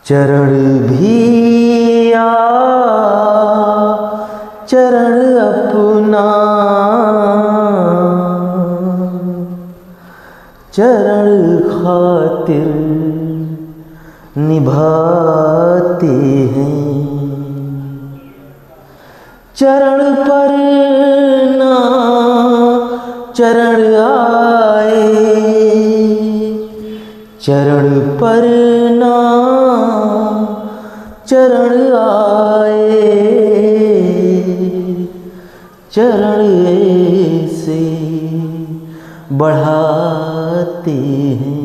चरण भी आ चरण अपना, चरण खातिर निभाते हैं। चरण पर ना चरण आए, चरण पर ना चरण आए, चरण से बढ़ाते हैं।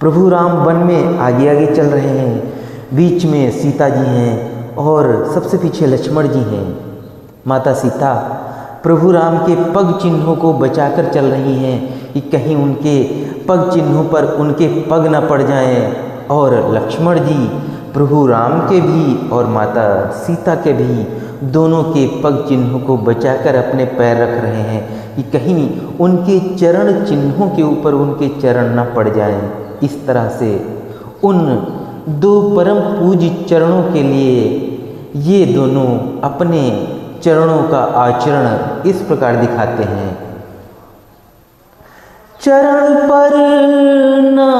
प्रभु राम वन में आगे आगे चल रहे हैं, बीच में सीता जी हैं और सबसे पीछे लक्ष्मण जी हैं। माता सीता प्रभु राम के पग चिन्हों को बचाकर चल रही हैं कि कहीं उनके पग चिन्हों पर उनके पग न पड़ जाएं, और लक्ष्मण जी प्रभु राम के भी और माता सीता के भी दोनों के पग चिन्हों को बचाकर अपने पैर रख रहे हैं कि कहीं उनके चरण चिन्हों के ऊपर उनके चरण न पड़ जाएं। इस तरह से उन दो परम पूज्य चरणों के लिए ये दोनों अपने चरणों का आचरण इस प्रकार दिखाते हैं। चरण पर ना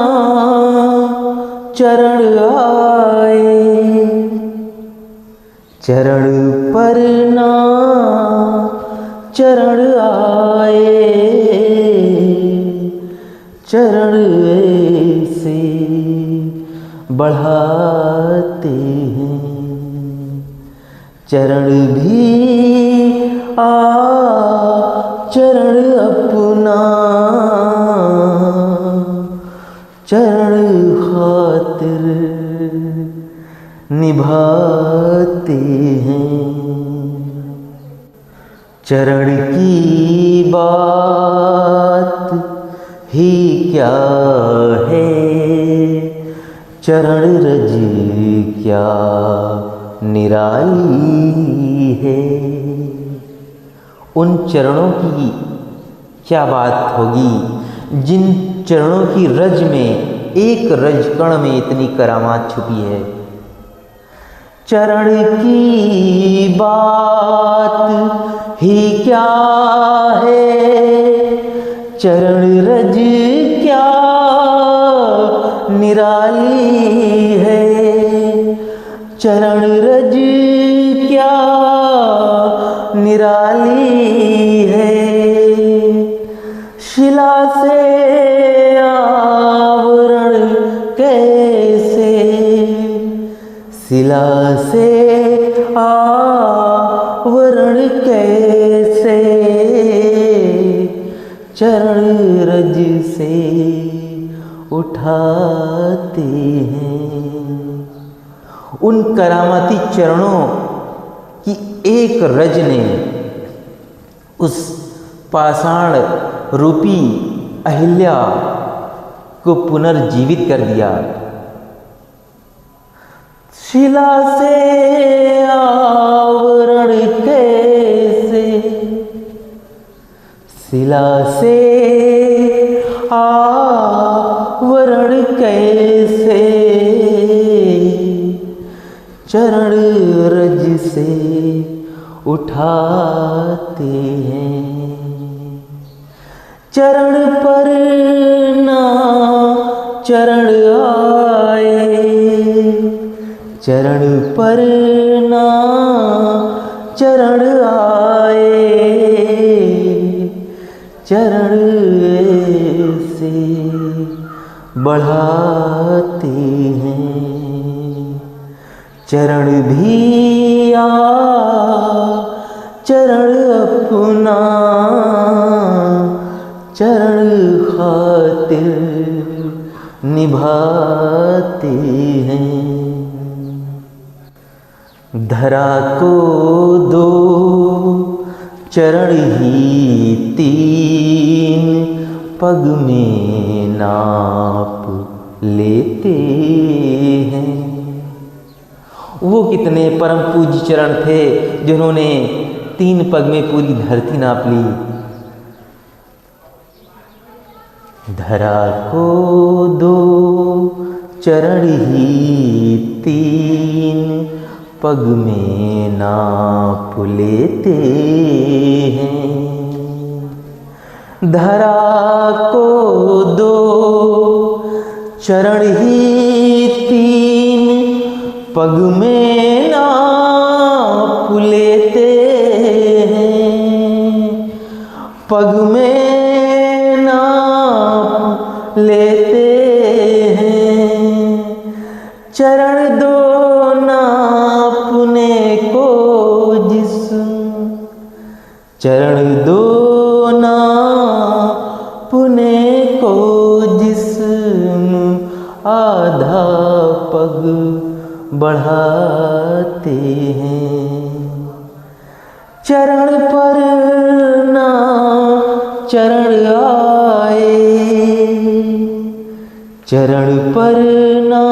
चरण आए, चरण पर ना चरण आए, चरण से बढ़ाते हैं। चरण भी आ चरण अपना, चरण खातिर निभाते हैं। चरण की बात ही क्या है, चरण रज क्या निराली है। उन चरणों की क्या बात होगी जिन चरणों की रज में, एक रज कण में इतनी करामात छुपी है। चरण की बात ही क्या है, चरण रज क्या निराली है। चरण रज क्या निराली है। शिला से आवरण कैसे, शिला से आवरण कैसे, चरण रज से उठाते हैं। उन करामाती चरणों की एक रज ने उस पाषाण रूपी अहिल्या को पुनर्जीवित कर दिया। शिला से आवरण कैसे, शिला से आवरण कैसे, चरण रज से उठाते हैं। चरण पर ना चरण आए, चरण पर ना चरण आए, चरण से बढ़ाते हैं। चरण भी आ चरण अपना, चरण खातिर निभाते हैं। धरा को दो चरण ही तीन पग में नाप लेते हैं। वो कितने परम पूज्य चरण थे जिन्होंने 3 पग में पूरी धरती नाप ली। धरा को दो चरण ही तीन पग में नाप लेते हैं। धरा को दो चरण ही तीन पग में नाप लेते हैं। पग में नाप लेते हैं। चरण दो नापने को जिस्म, चरण दो नापने को जिस्म, आधा पग बढ़ाते हैं। चरण पर ना चरण आए, चरण पर ना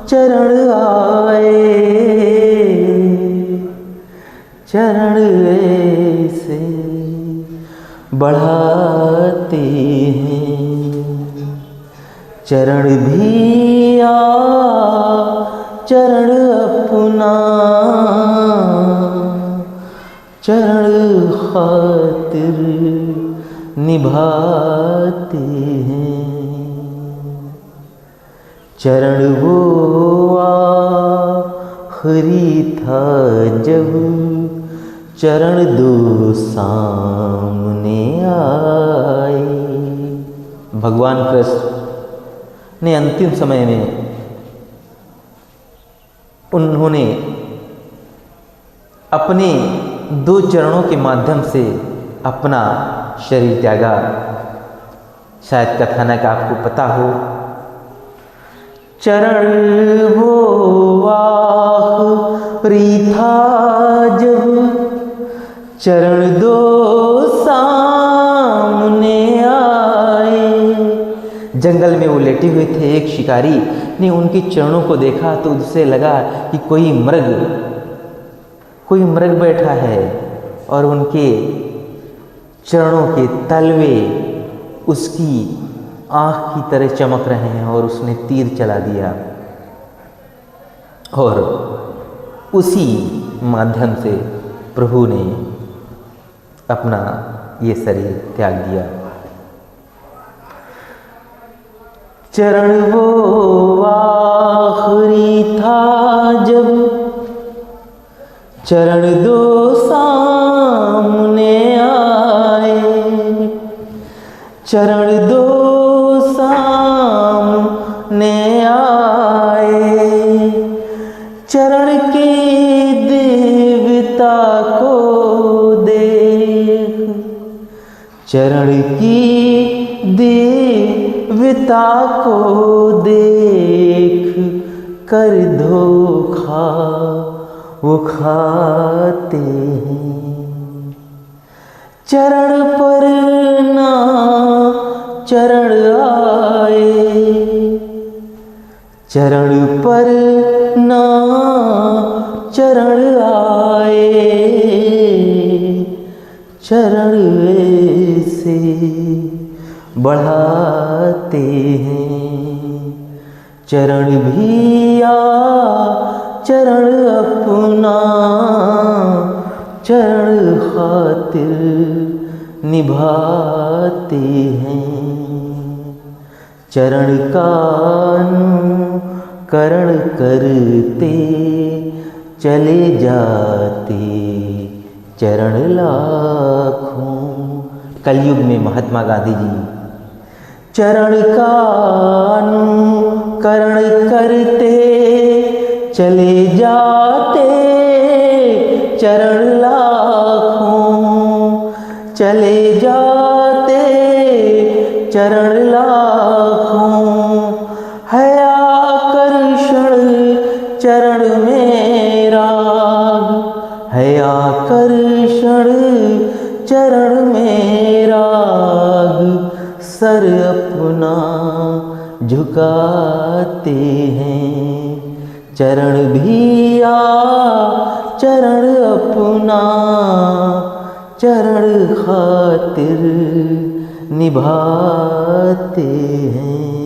चरण आए, चरण ऐसे बढ़ाते हैं। चरण भी आ चरण अपना, चरण खातिर निभाते हैं। चरण वो आखिरी था जब चरण दो सामने आए। भगवान कृष्ण ने अंतिम समय में उन्होंने अपने दो चरणों के माध्यम से अपना शरीर त्यागा। शायद कथानक आपको पता हो। चरण वो आखिरी था जब चरण दो सामने आए। जंगल में वो लेटे हुए थे। एक शिकारी ने उनके चरणों को देखा तो उससे लगा कि कोई मृग बैठा है और उनके चरणों के तलवे उसकी आँख की तरह चमक रहे हैं और उसने तीर चला दिया और उसी माध्यम से प्रभु ने अपना ये शरीर त्याग दिया। चरण वो आखिरी था जब चरण दो सामने आए। चरण दो सामने आए। चरण के देवता को देख, चरण की देवता को देख कर धोखा वो खाते हैं। चरण पर ना चरण आए, चरण पर ना चरण आए, चरण ऐसे बढ़ाते हैं। चरण भी आ चरण अपना, चरण खातिर निभाते हैं। चरण का अनुकरण करते चले जाते चरण लाखों। कलयुग में महात्मा गांधी जी चरण का अनुकरण करते चले जाते चरण लाखों, चले जाते चरण लाखों। है आकर्षण चरण में राग, है आकर्षण चरण में राग। सर अपना झुकाते हैं, चरण भी आ चरण अपना, चरण खातिर निभाते हैं।